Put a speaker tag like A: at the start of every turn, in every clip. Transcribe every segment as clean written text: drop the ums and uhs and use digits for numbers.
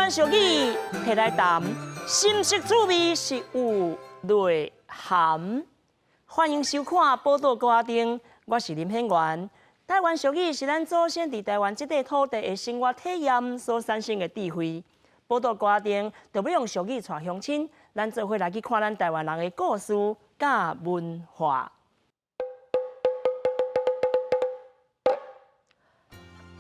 A: 湾俗语摕来谈，深色滋味是有内涵。欢迎收看《报道歌丁》，我是林显元。台湾俗语是咱祖先伫台湾这块土地的生活体验所产生的智慧。报道歌丁就要用俗语带乡亲，咱做伙来去看咱台湾人的故事甲文化。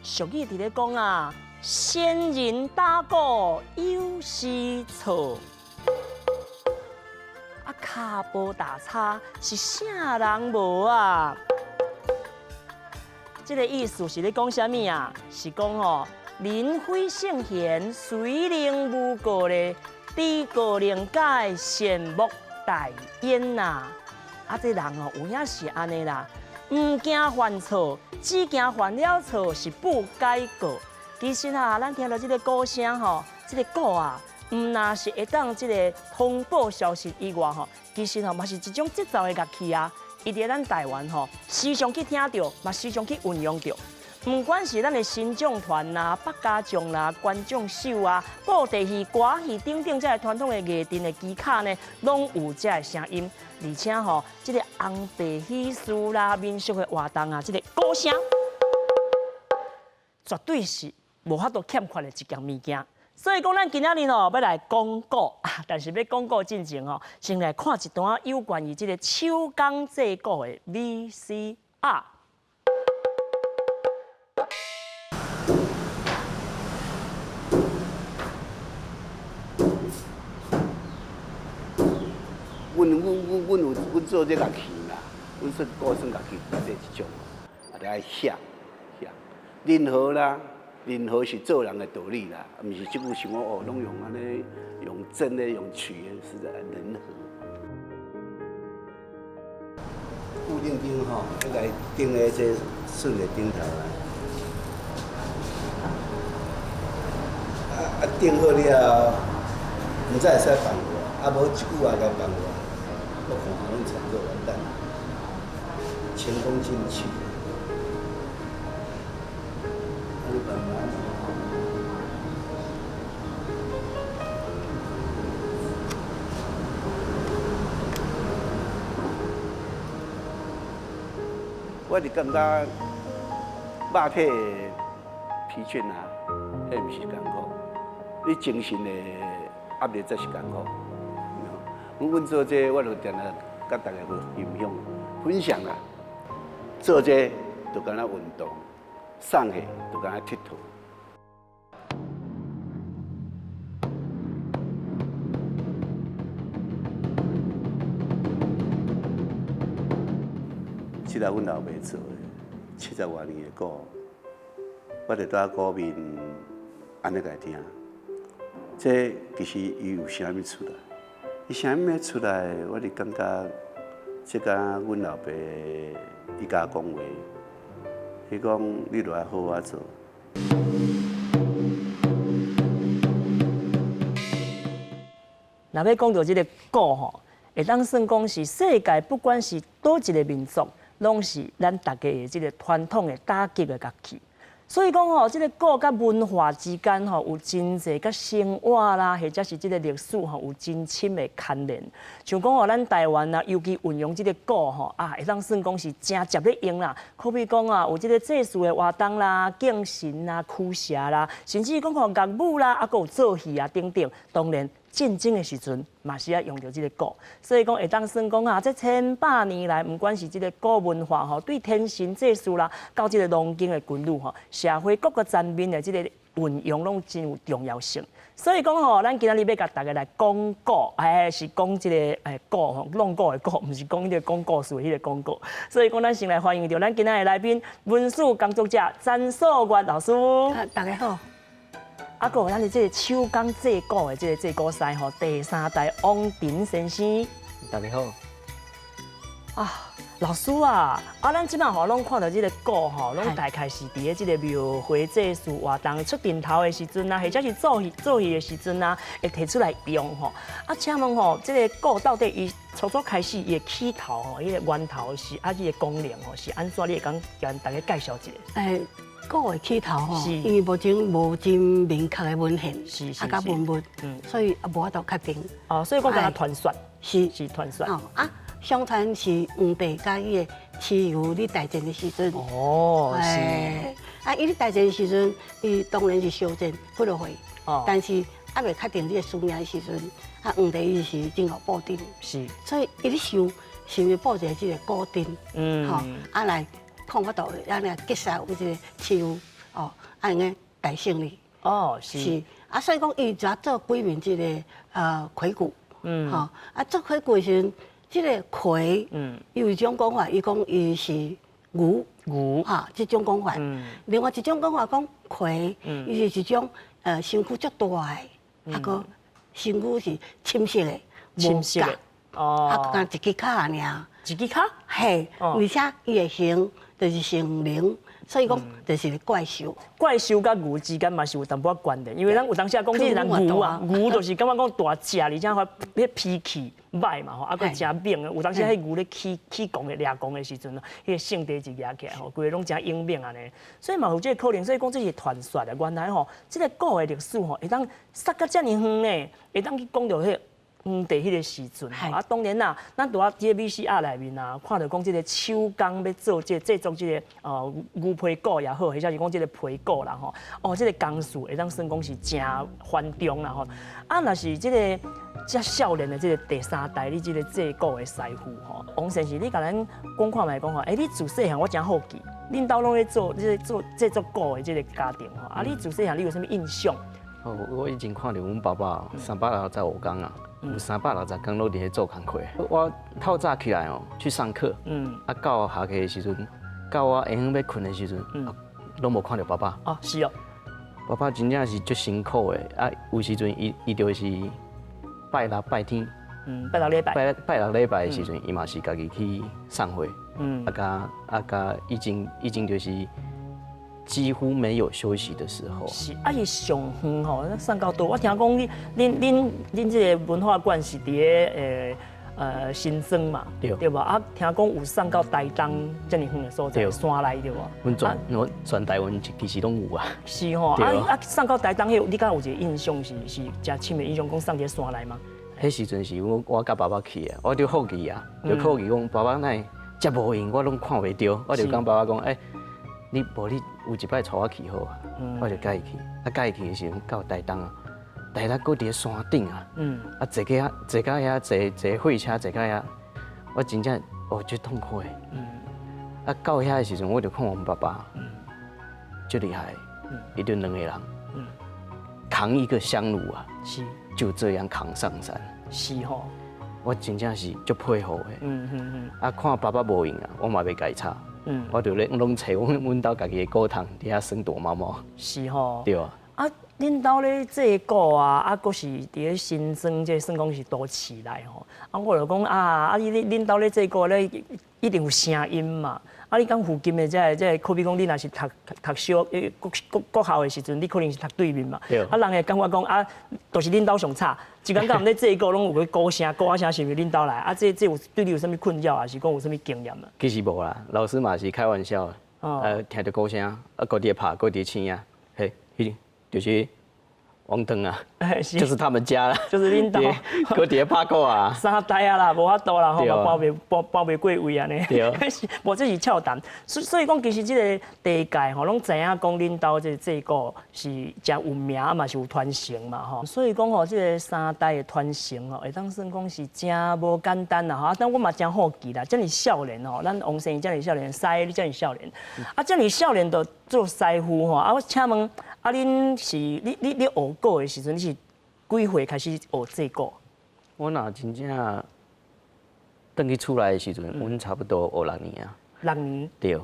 A: 俗语伫咧讲啊，仙人打鼓有时错，啊骹步打叉是啥人无啊？这个意思是咧讲啥物啊？是讲哦，人非圣贤，谁能无过咧？知过能改，善莫大焉呐！啊，这人哦，有影是安尼啦，唔惊犯错，只惊犯了错是不改过。其实啊，咱听到这个鼓声吼，这个鼓啊，唔那是会当这个通报消息以外吼，其实吼嘛是一种节奏的乐器啊。伊伫咱台湾吼，时常去听到，嘛时常去运用到。不管是咱的新将团啦、百家将啦、观众秀啊、布袋戏、歌戏等等，这个传统的艺阵的基卡呢，拢有这个声音。而且吼，这个红白喜事啦、民俗的活动啊，这个鼓声，绝对是无法度欠缺的一件物件。所以讲，咱今仔日吼要来讲鼓，但是要讲鼓之前吼，先来看一段有关于这个手工制鼓的 VCR。
B: 阮做这乐器啦，阮说鼓算乐器内底一种，啊，得爱响。任何啦，任何是做人的道理啦，毋是即句想讲哦，拢用安尼用真的用曲的，是在人和。固定钉吼，要来钉在这顺的顶头来。钉好了，唔再会使放我，啊无一句话甲放我。我恐怕拢全做完蛋，前功尽弃。你办法？我是感觉肉体的疲倦啊，迄毋是艰苦，你精神的压力才是艰苦。阮做这，我就定来甲大家去分享、分享啦。做这就敢若运动，送戏就敢若佚佗。这个阮老爸做的70多年的鼓，我就在鼓面安尼甲听。这其实伊有啥物出来？伊声物出来，我就感觉，即个阮老爸伊甲讲话，伊讲你著爱好好做。
A: 若要讲到即个鼓吼，会当算讲是世界不管是倒一个民族，拢是咱大家的即个传统的打击的乐器。所以讲吼，这个鼓甲文化之间吼有真侪甲生活啦，或者是这个历史吼有真深的牵连。像讲吼，咱台湾啊，尤其运用这个鼓吼啊，会当算讲是真接咧用啦。可比讲啊，有这个祭祀的活动啦、敬神啦、驱邪啦，甚至讲吼乐舞啦，啊，有做戏啊等等。当然，战争的时阵嘛是要用到这个鼓。所以讲会当算讲啊，这千百年来，不管是这个鼓文化吼，对天神祭祀啦，到这个农经的军旅吼。社会各个层面的这个运用拢真有重要性，所以讲吼，咱今仔日要甲大家来讲鼓，是讲这个鼓吼，弄鼓的鼓，唔是讲迄个讲故事的迄个讲鼓。所以讲，咱先来欢迎到咱今仔的来宾，文史工作者詹素月老师。
C: 大家好。
A: 啊，个咱的这个手工制鼓的这个制鼓师吼，第3代王庭先生。
D: 大家好。
A: 啊，老师啊，咱即摆吼拢看到即个鼓吼，拢大概是伫个即个庙会祭祀活动出阵头的时阵啊，或者是做戏的时阵啊，会摕出来用吼。请问吼，即个鼓到底伊初开始伊的起头吼，伊个源头是伊个功能吼是安怎？你会讲跟大家介绍一下？
C: 鼓的起头吼，因为目前无真明确的文献，甲文物，所以也无法度确定。
A: 所以讲敢若传说，
C: 是
A: 传说。
C: 相传是皇帝甲伊的蚩尤咧大战的时阵。
A: 是。
C: 伊咧大战的时阵，伊当然是烧战不落去。但是还未确定这个事名的时阵，皇帝伊是真好布阵。
A: 是。
C: 所以伊咧想要布一个这个鼓阵，来看法度，来结识有这个蚩尤，安尼大胜利。是。所以讲伊就做几面这个魁鼓。做魁鼓的时阵。这个魁，有一种讲法，伊讲伊是牛，这种讲法。另外一种讲法讲魁，伊是一种身躯足大的，个身躯是深色的，无角，干一支脚尔。
A: 一支脚？
C: 嘿，而且伊的形就是像人。所以讲，就是怪兽。
A: 怪兽甲牛之间嘛是有淡薄仔关联，因为咱有当时讲这人牛啊，牛就是感觉讲大只，而且话迄脾气歹嘛吼，啊，佮真猛的。有当时迄牛咧起公的、掠公的时阵，迄个性地就压起来吼，规个拢真英明安尼。所以嘛有这个可能，所以讲这是传说的。原来吼，这个鼓的历史吼，会当杀到遮尔远呢，会当去讲到迄。皇帝迄个时阵，当然啦，咱拄啊伫个 VCR 内面啊，看到讲即个手工要做制作即个牛皮鼓也好，或者是讲即个皮鼓啦吼，即个工序会当算讲是真繁重啦吼。若是即个遮少年的即个第三代，你即个制鼓的师傅吼，王先生，你甲咱讲看卖讲吼，你自细汉我真好奇，恁兜拢咧做制作鼓的即个家庭吼，你自细汉你有啥物印象？
D: 我以前看到阮爸爸365工啊。有360工拢伫咧做工课。我透早起来去上课，到下课的时阵，到我下昏要困的时阵，拢无看到爸爸。
A: 是哦。
D: 爸爸真正是足辛苦的，有时阵伊就是拜六拜天，
A: 拜六礼拜。
D: 拜六礼拜的时阵，伊嘛是家己去上会，已经就是。几乎没有休息的时候。
A: 是，伊上远吼，上到多。我听讲恁这个文化馆是伫个新庄嘛，对吧？听讲有上到台东这么远的所在，山内对吧？
D: 阮全台湾其实拢有啊。
A: 是吼，上到台东迄，你敢有一个印象是真深的印象，讲上伫山内吗？
D: 迄时阵是我甲爸爸去啊，我就好奇啊，就好奇讲爸爸那遮无闲，我拢看袂到，我就讲爸爸讲你有一摆带我去好啊，我就介意去。介意去的时阵到台东啊，台东搁伫咧山顶啊，坐到遐坐火车坐到遐，我真正足痛苦的。到遐的时阵，我就看我爸爸，足厉害，伊就2个人，扛一个香炉啊，就这样扛上山。
A: 是吼，
D: 我真正是足佩服的。看爸爸无用啊，我嘛袂甲伊吵。我就拢找阮兜家己的鼓堂伫遐耍大毛毛。是吼。对啊。
A: 恁兜咧制鼓啊，佫是伫咧新庄，这算讲是都市内吼。我就讲恁兜咧制鼓咧，一定有声音嘛。你讲附近的这可比讲你若是读小国校的时阵，你可能是读对面嘛。人会感觉讲都是恁兜上差。一间敢毋咧制鼓拢有个鼓声，鼓声是毋是恁兜来？这有对你有啥物困扰，还是讲有啥物经验啊？
D: 其实无啦，老师嘛是开玩笑的。听到鼓声，各地拍，各地唱啊，嘿，就是王腾啊，就是他们家啦，
A: 就是恁兜，
D: 搁伫咧拍鼓啊，
A: 三代啊啦，无法度啦，吼，包袂过位安尼，无这是俏谈。所以讲，其实这个地界吼，拢知影讲恁兜这制鼓是真有名嘛，是有传承嘛，吼。所以讲吼，这个三代的传承吼，会当算讲是真无简单啦，吼。但我嘛真好奇啦，遮尔少年吼，咱王生遮尔少年，师你遮尔少年，遮尔少年就做师傅吼，我请问。恁是你学鼓的时阵，你是几岁开始学制鼓？
D: 我若真正等去出来的时阵，阮差不多学6年啊。
A: 6年。对。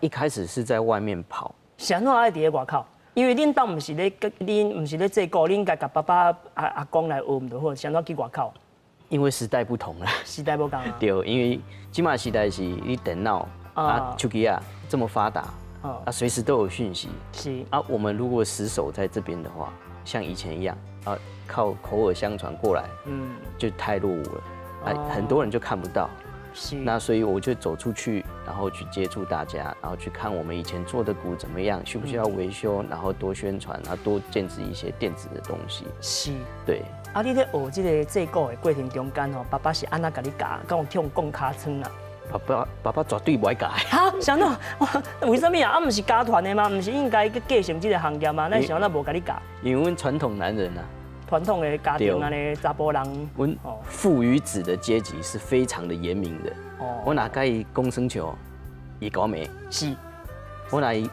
D: 一开始是在外面跑。
A: 是安怎爱伫咧外口？因为恁兜毋是咧，恁毋是咧制鼓，恁家甲爸爸阿公来学毋就好，是安怎去外口？
D: 因为时代不同了，
A: 时代不同啊。
D: 对，因为今嘛时代是你电脑手机这么发达，随时都有讯息。
A: 是
D: 我们如果死守在这边的话，像以前一样靠口耳相传过来，就太落伍了，很多人就看不到。那所以我就走出去，然后去接触大家，然后去看我们以前做的鼓怎么样，需不需要维修，然后多宣传，然后多建置一些电子的东西。
A: 是，
D: 对。
A: 你在学这个制鼓的过程中间爸爸是安怎甲你教，跟我听讲尻川啊？
D: 爸爸绝对不爱教。
A: 哈，想到为什么啊？唔是家团的吗？唔是应该去继承这个行业吗？那想到无甲你教？
D: 因为阮传统男人
A: 传统的家庭安尼查甫人，
D: 阮父与子的阶级是非常的严明的。我哪甲伊讲生笑，伊甲我骂。
A: 是。
D: 我哪伊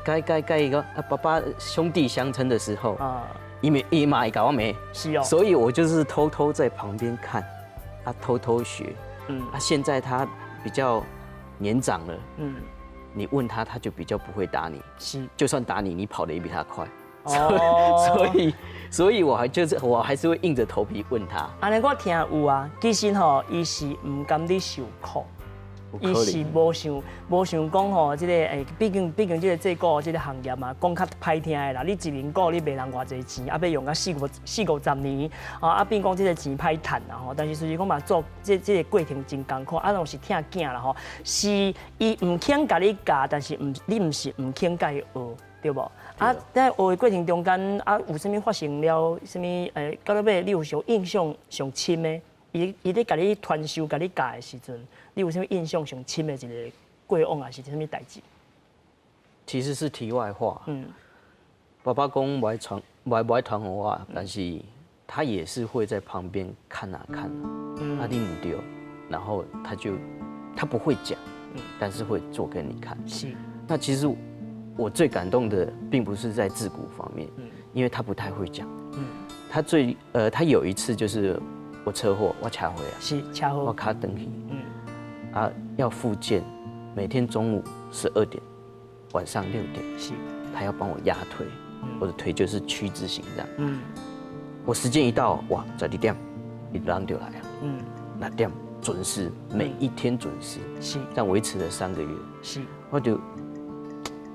D: 甲伊个爸爸兄弟相称的时候，伊嘛会甲我骂。
A: 是哦。
D: 所以我就是偷偷在旁边看，偷偷学。现在他比较年长了，你问他，他就比较不会打你。
A: 是。就
D: 算打你，你跑得也比他快。所以我还是会硬着头皮问他。
A: 安尼我听有啊，其实伊是唔甘你受苦，伊是无想讲这个毕竟这个制鼓这个行业嘛，讲较歹听的啦。你一年鼓你卖人偌济钱，要用到四五十年，变讲这个钱歹赚啦但是就是讲嘛，做这个过程真艰苦，拢是疼囝啦是伊唔肯甲你教，但是你唔是唔肯甲伊学。对无？在学的过程中间有啥物发生了？啥物到尾尾你有上印象上深的？伊咧甲你传授、甲你教的时阵，你有啥物印象上深的一个过往啊？是啥物代志？
D: 其实是题外话。爸爸讲不爱传我，但是他也是会在旁边看啊看。你唔对，然后他不会讲，但是会做给你看。是。那其实。我最感动的并不是在制鼓方面，因为他不太会讲。他有一次就是我车祸，我车祸啊，
A: 是车祸，
D: 我卡登去，要复健，每天中午12点，晚上6点，是，他要帮我压腿，我的腿就是曲字形这样。我时间一到，哇，12点，一人就来啊，那点准时，每一天准时，是，这样维持了3个月，是，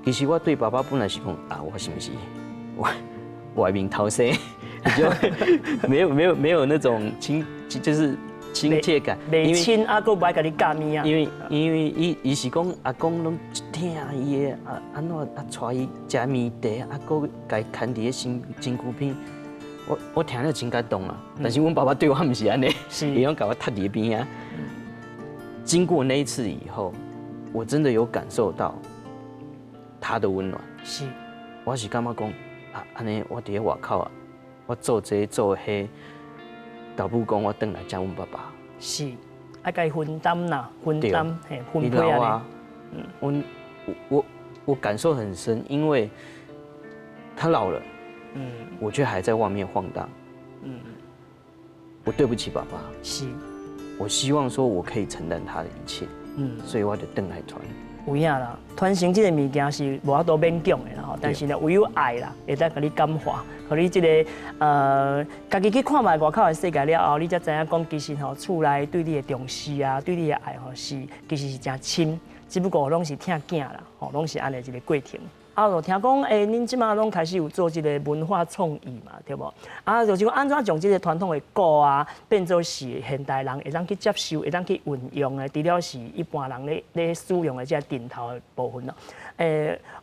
D: 其实我对爸爸本来是讲我是不是外面逃生，就没有那种就是亲切感，
A: 袂亲佫不爱甲你教面啊。
D: 因为伊是讲阿公拢疼伊的安怎带伊食面茶，佫甲伊牵伫个身躯边，我听了真感动啊。但是阮爸爸对我不是安尼，伊拢甲我踢伫边啊。经过那一次以后，我真的有感受到。他的温暖是，我是感觉讲安尼我伫咧外口我做这做迄，倒不如讲我回来讲阮爸爸
A: 是，甲伊分担啦，分担分配啊。
D: 我感受很深，因为他老了，我却还在外面晃荡，我对不起爸爸，是，我希望说我可以承担他的一切，所以我就回来传。
A: 有影啦，传承这个物件是无法度勉强的啦，但是呢，唯有爱啦，会当甲你感化，互你这个家己去看卖外口的世界了后，你才知影讲其实厝内对你的重视啊，对你的爱其实是真深，只不过拢是疼囝啦，拢是安尼一个过程。就听讲恁即马拢开始有做这个文化创意嘛，对无？就是讲安怎将这个传统的鼓变做是现代人会当去接受、会当去运用的，除了是一般人咧使用的这顶头的部分咯。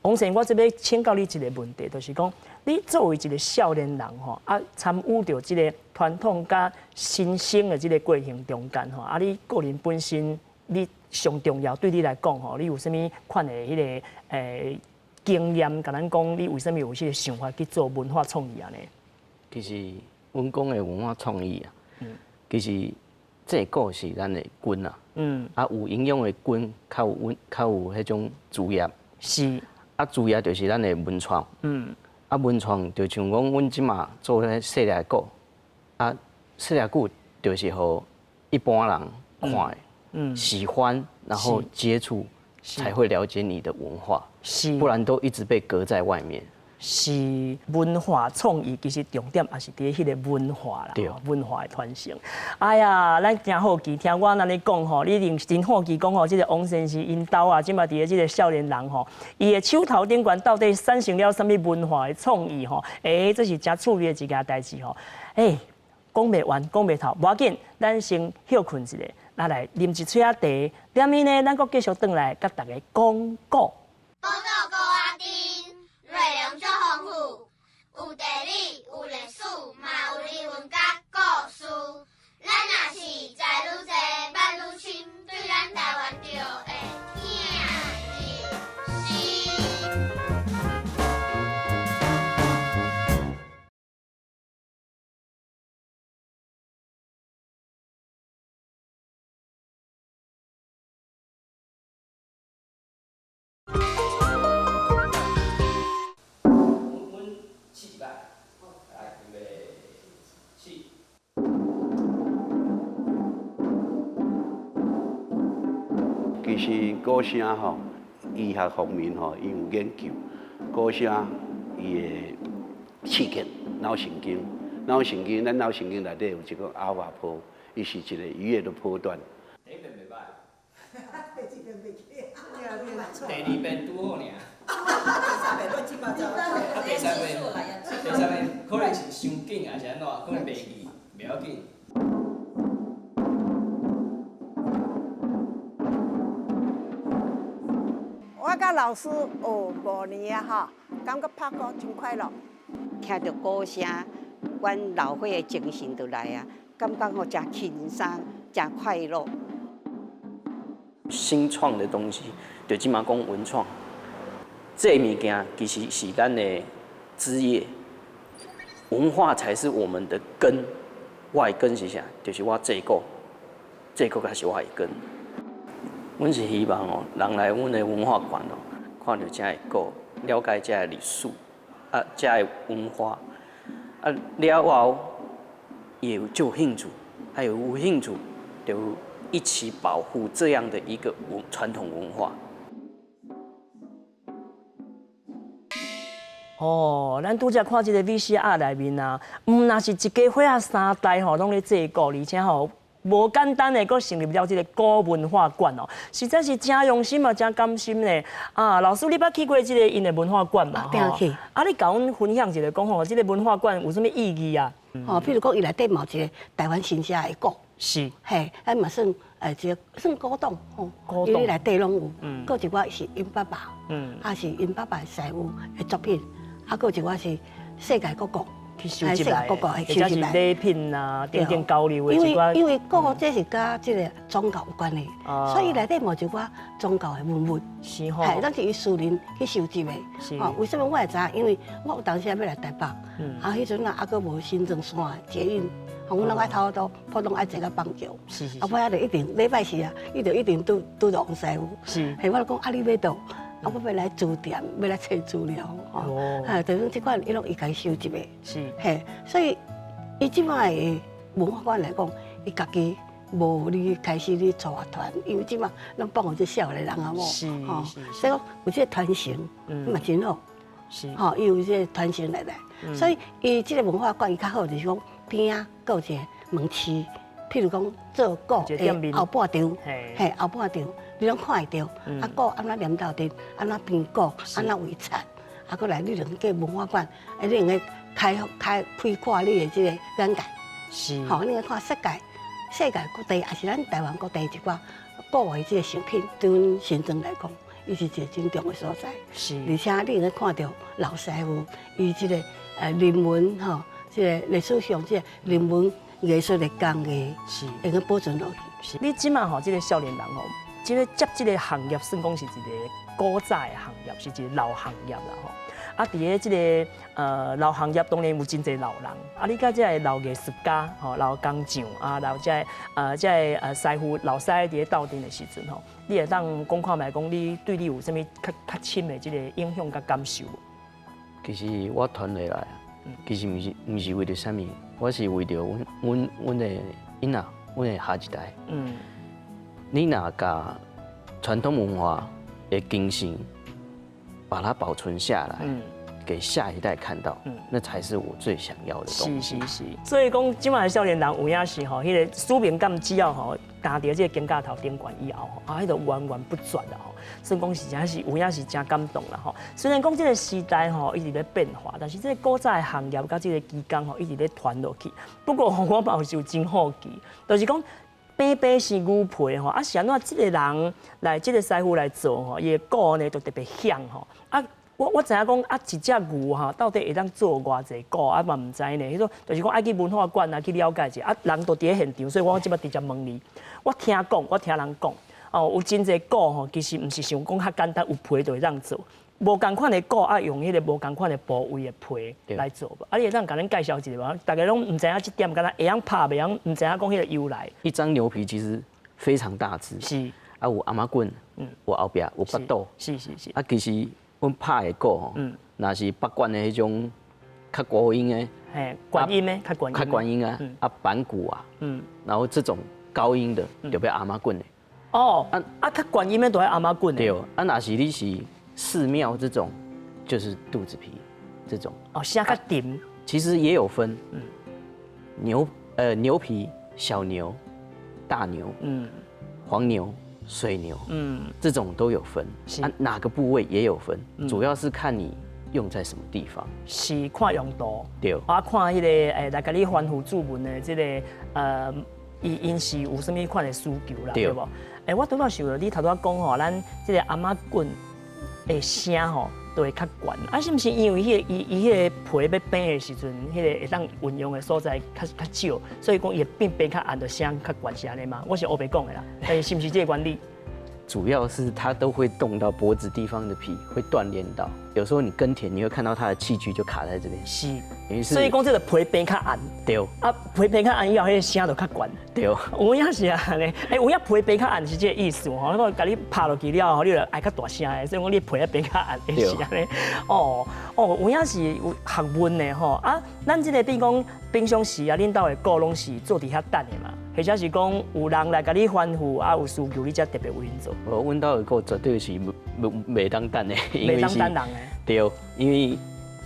A: 王先生，我这边请教你一个问题，就是讲你作为一个少年人参与到这个传统甲新生的这个过程中间你个人本身你上重要对你来讲你有啥物款的迄个经验，甲咱讲，你为什么有些想法去做文化创意啊呢？
D: 其实，阮讲的文化创意其实这个是咱的根啊，有营养的根，较有迄种主业，是，主业就是咱的文创，文创就像讲，阮即马做迄细粒鼓，细粒鼓就是互一般人看的，喜欢，然后接触。才会了解你的文化，不然都一直被隔在外面。
A: 是文化创意，其实重点也是伫迄个文化啦，
D: 对，
A: 文化的传承。哎呀，咱真好奇，听我安尼讲吼，你一定真好奇讲吼，这个王先生因兜啊，即嘛伫个这个少年人吼，伊的手头顶悬到底产生了什么文化的创意吼？这是真趣味的一件代志吼。讲袂完，讲袂透，无要紧，咱先休困一下，咱来啉一喙仔茶。点呢呢，咱阁继续转来，甲大家讲古。
E: 报道高阿丁，内容足丰富，有地理，有历史，嘛有人文甲故事。咱若是知愈多，捌愈深，对咱台湾就会听入心。
B: 其实歌声吼，医学方面吼，伊有研究，歌声伊的刺激脑神经，咱脑神经内底有一个阿尔法波，伊是一个愉悦的波段。
D: 第一遍袂歹，第二遍拄好尔。第三遍可能是伤紧，还是安怎？可能袂记，袂要紧。
F: 我甲老师学5年啊，感觉拍歌真快乐。
C: 听到歌声，阮老伙的精神就来啊，感觉吼真轻松，真快乐。
D: 新创的东西，就即马讲文创，这物件其实是咱的枝叶，文化才是我们的根。我的根是啥？就是我这个才是我的根。阮是希望哦，人来阮的文化馆哦，看到遮的歌，了解遮的历史，遮的文化，了后也就有兴趣，还有兴趣就一起保护这样的一个传统文化。
A: 咱拄则看这个 VCR 内面啊，若是一家伙仔3代吼，拢咧制歌，而且吼。无简单的，佫成立了这个古文化馆哦，实在是真用心嘛，真甘心呢。老师，你捌去过这个因的文化馆嘛？
C: 去。
A: 你甲阮分享一下，讲吼，这个文化馆有啥物意义啊？
C: 譬如讲，伊内底嘛有一个台湾新社的歌，
A: 是，
C: 嘿，咱嘛算一个算古董吼，因为内底拢有，佫一寡是因爸爸，是因爸爸师傅的作品，佫一寡是世界各国。
A: 去收集来，或者是礼品啊，点点交流的一寡。
C: 因为歌这是甲这个宗教有关的，所以内底嘛有一寡宗教的文物，
A: 是吼，
C: 咱是以私人去收集的。为什么我会知？因为我有当时要来台北，迄阵啊，佫无新庄线捷运，阮拢爱偷偷普通爱坐到邦桥，我遐就一定礼拜四啊，伊就一定拄到王师傅。
A: 是，
C: 我就讲你要倒？我要来驻店，要来找资料，就是这款伊拢伊家收集的，
A: 是，
C: 所以伊即摆的文化馆来讲，伊家己无你开始你组团，因为即摆咱帮我这少年人啊无，所以讲有这个传承，嘛真好，伊有这个传承来，所以伊这个文化馆伊较好就是讲边啊，有一个门市，譬如讲做鼓的后半场，后半场。你拢看会到，鼓安怎念到阵，安怎编鼓，安怎围插，佫来你两个文化馆，你用个开阔你的这个眼界，
A: 是，
C: 你来看世界各地，也是咱台湾各地一寡鼓的这个成品，对阮新庄来讲，伊是一个真重的所在。
A: 是，
C: 而且你会看到老师傅，伊这个人文吼，这个历史上这个人文艺术的工艺，
A: 是，
C: 会个保存落去。
A: 是，你即马吼，这个少年人吼。即个接即个行业，算讲是一个古早的行业，是一个老行业啦吼。伫个即个老行业，当然有真侪老人。你甲即个老艺术家、吼老工匠老即个师傅、老师伫咧斗阵的时阵吼，你会当讲看卖讲，你对你有啥物较深的即个影响甲感受？
D: 其实我团下来，其实毋是为着啥物，我是为着阮的囡仔，阮的下一代。你若把传统文化的精神把它保存下来，给下一代看到，那才是我最想要的东西。
A: 是。所以讲，今晚的少年人有影是吼，迄个使命感只要吼，担到这个肩胛头顶管以后吼，迄个源源不绝啦吼。所以讲是真是有影是真感动啦吼。虽然讲这个时代吼一直在变化，但是这个古早的行业甲这个技工吼一直在传落去。不过我嘛有真好奇，就是讲。白白是牛皮吼，是安怎这个人来这个师傅来做吼，伊的骨呢就特别响吼。我知影讲一只牛哈，到底会当做偌济骨嘛唔知呢。迄种就是讲爱去文化馆去了解一下，人都伫咧现场，所以我即摆直接问你。我听人讲，有真济骨吼，其实唔是像讲较简单，有皮就会当做。无共款的骨用迄个无共款的部位的皮来做吧。你会当甲咱介绍一下吗？大家拢唔知影这点，敢若会晓拍，袂晓唔知影讲迄个由来。
D: 一张牛皮其实非常大只，
A: 是
D: 有阿妈棍，有后壁有腹肚，
A: 是。
D: 其实阮拍的骨吼，若是北管的迄种较高音的，
A: 管音的较
D: 管音啊，板骨啊，然后这种高音的就要阿妈棍的。
A: 较管音的都要阿妈棍的。
D: 对，若是你是寺庙这种，就是肚子皮这种。
A: 声较甜。
D: 其实也有分，牛皮、小牛、大牛，黄牛、水牛，这种都有分。哪个部位也有分，主要是看你用在什么地方。
A: 是看用途。
D: 对。
A: 看迄个来甲你欢呼注文的这个因是有什么款的需求啦，对无？我拄仔想到你头拄仔讲吼，咱这个阿妈棍的声吼，都会较悬。是毋是因为伊迄个皮要变的时阵，迄个会当运用的所在较少，所以讲伊会变较暗，就声较悬是安尼嘛？我是黑白讲的啦，是毋是这个原理？
D: 主要是它都会动到脖子地方的皮，会锻炼到。有时候你耕田，你会看到它的器具就卡在这边。
A: 是，所以讲这个皮变较暗。
D: 对。
A: 皮变较暗以后，迄个声就较悬。
D: 对。
A: 有影是安尼，有影皮变较暗是这个意思吼。那个甲你拍落去了后，你就爱较大声的，所以讲你皮要变较暗，是安尼。有影是有学问的吼。咱这个比如讲平常时恁兜的鼓拢是做伫遐等的嘛。或者是讲有人来甲你欢呼，有需求，你才特别为因做。
D: 阮兜的鼓绝对是袂当等的，
A: 袂当等人的。
D: 对，因为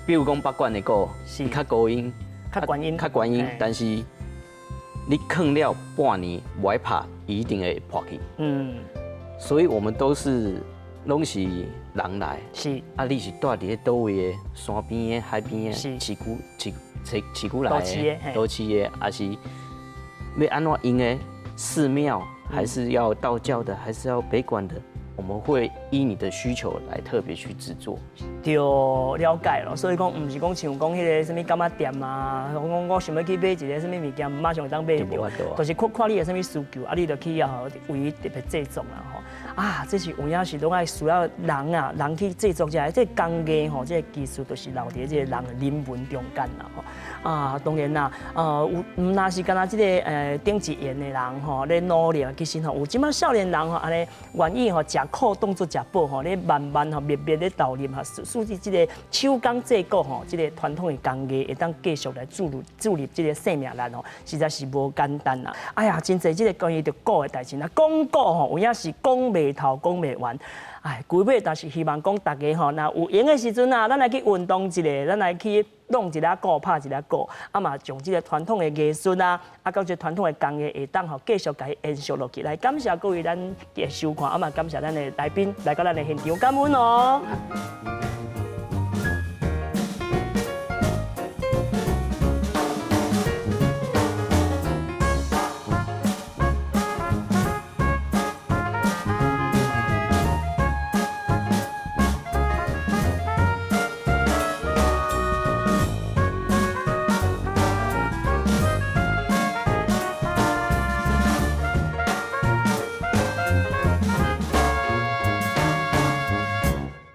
D: 比如讲北管的鼓，是较高音、
A: 较悬音，
D: 但是你放了半年不爱拍，一定会破去。所以我们都是拢是人来。
A: 是。
D: 你是住伫咧倒位的？山边的、海边的？市区来的？都市的，还是？要安怎用的？寺庙还是要道教的，还是要北管的？我们会依你的需求来特别去制作。
A: 就了解咯，所以讲唔是讲像讲迄个什么柑仔店啊，我想要去买一个什么物件，马上会当买到，就是看你有什么需求，你就去为伊特别制作啦吼。这是有影是拢爱需要人去制作这个工艺吼，这个技术就是留伫这个人的人文中间啦吼。当然啦，唔那是干那这个顶一言的人吼，咧努力其实吼有即摆少年人吼安尼愿意吼食苦当作食饱吼，咧慢慢吼灭咧投入哈，属于这个手工制作吼，这个传统的工艺会当继续来注入这个生命力吼，实在是无简单啦。真侪这个关于着鼓的代志啦，讲鼓吼有影是讲袂透，讲袂完。规尾但是希望讲大家吼，若有闲的时阵咱来去运动一下，咱来去弄一下鼓，拍一下鼓，嘛将这个传统的艺术到这个传统的工艺会当吼继续甲伊延续落去。来，感谢各位咱的收看，嘛感谢咱的来宾来到咱的现场，感恩哦。